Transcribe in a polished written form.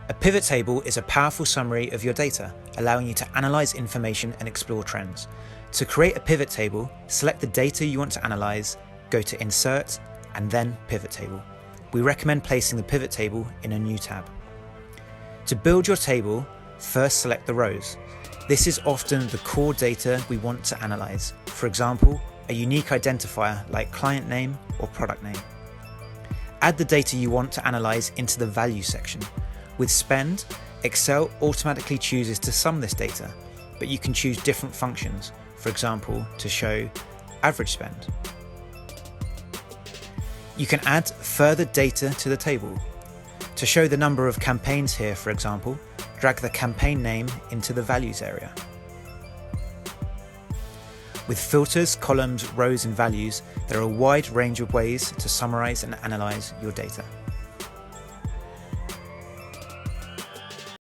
A pivot table is a powerful summary of your data, allowing you to analyze information and explore trends. To create a pivot table, select the data you want to analyze, go to Insert, and then Pivot Table. We recommend placing the pivot table in a new tab. To build your table, first select the rows. This is often the core data we want to analyze. For example, a unique identifier like client name or product name. Add the data you want to analyze into the Value section. With Spend, Excel automatically chooses to sum this data, but you can choose different functions, for example, to show average spend. You can add further data to the table. To show the number of campaigns here, for example, drag the campaign name into the Values area. With filters, columns, rows, and values, there are a wide range of ways to summarize and analyze your data.